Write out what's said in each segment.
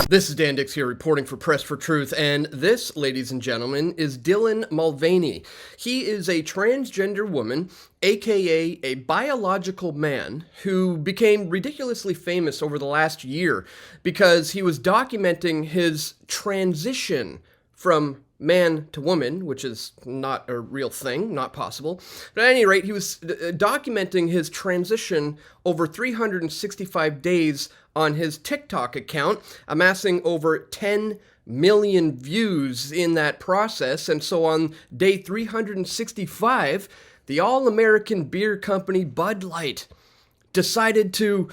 This is Dan Dix here reporting for Press for Truth, and this, ladies and gentlemen, is Dylan Mulvaney. He is a transgender woman, aka a biological man, who became ridiculously famous over the last year because he was documenting his transition from man to woman, which is not a real thing, not possible. But at any rate, he was documenting his transition over 365 days on his TikTok account, amassing over 10 million views in that process. And so on day 365, the all-American beer company Bud Light decided to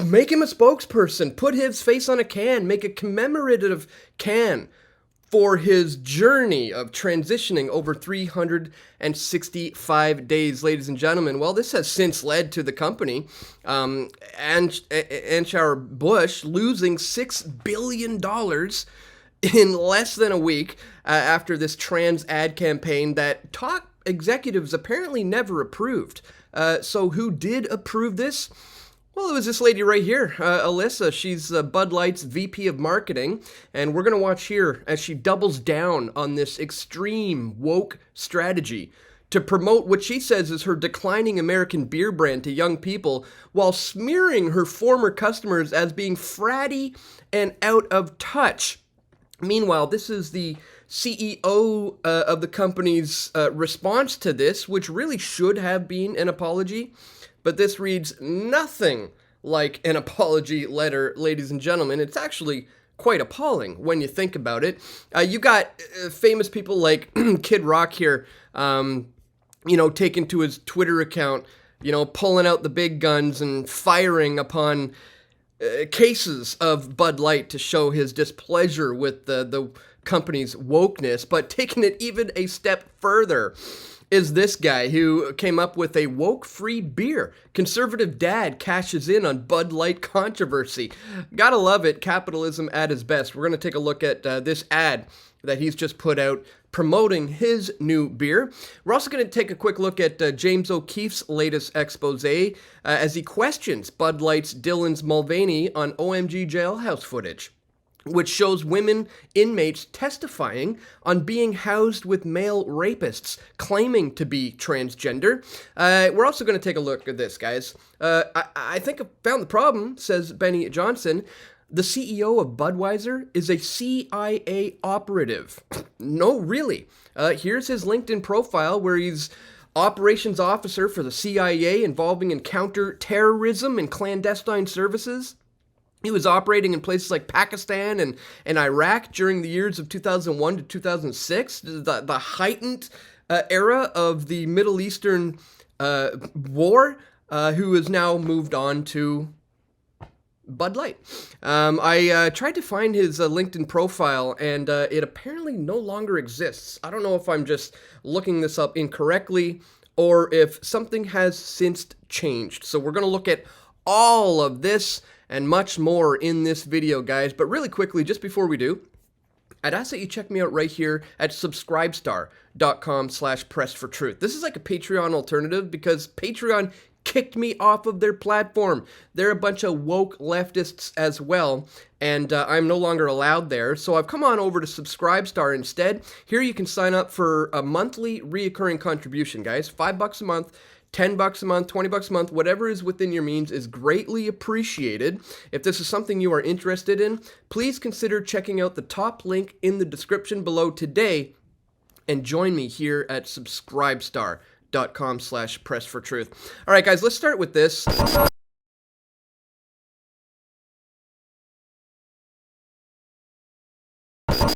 make him a spokesperson, put his face on a can, make a commemorative can for his journey of transitioning over 365 days, ladies and gentlemen. Well, this has since led to the company, Anheuser-Busch, losing $6 billion in less than a week after this trans ad campaign that top executives apparently never approved. So who did approve this? Well, it was this lady right here, Alyssa. She's Bud Light's VP of Marketing, and we're going to watch here as she doubles down on this extreme woke strategy to promote what she says is her declining American beer brand to young people while smearing her former customers as being fratty and out of touch. Meanwhile, this is the CEO of the company's response to this, which really should have been an apology. But this reads nothing like an apology letter, ladies and gentlemen. It's actually quite appalling when you think about it. You got famous people like Kid Rock here, taking to his Twitter account, pulling out the big guns and firing upon cases of Bud Light to show his displeasure with the company's wokeness. But taking it even a step further is this guy who came up with a woke-free beer. Conservative dad cashes in on Bud Light controversy. Gotta love it. Capitalism at its best. We're going to take a look at this ad that he's just put out promoting his new beer. We're also going to take a quick look at James O'Keefe's latest expose as he questions Bud Light's Dylan Mulvaney on OMG jailhouse footage, which shows women inmates testifying on being housed with male rapists claiming to be transgender. We're also going to take a look at this, guys. I think I found the problem, says Benny Johnson. The CEO of Budweiser is a CIA operative. No, really. Here's his LinkedIn profile where he's operations officer for the CIA involving in counter-terrorism and clandestine services. He was operating in places like Pakistan and Iraq during the years of 2001 to 2006, the heightened era of the Middle Eastern war, who has now moved on to Bud Light. I tried to find his LinkedIn profile, and it apparently no longer exists. I don't know if I'm just looking this up incorrectly or if something has since changed. So we're going to look at all of this and much more in this video, guys. But really quickly, just before we do, I'd ask that you check me out right here at subscribestar.com/pressfortruth. This is like a Patreon alternative because Patreon kicked me off of their platform. They're a bunch of woke leftists as well, and I'm no longer allowed there. So I've come on over to Subscribestar instead. Here you can sign up for a monthly reoccurring contribution, guys. $5 a month. $10 a month, $20 a month, whatever is within your means is greatly appreciated. If this is something you are interested in, please consider checking out the top link in the description below today and join me here at subscribestar.com/pressfortruth. All right, guys, let's start with this.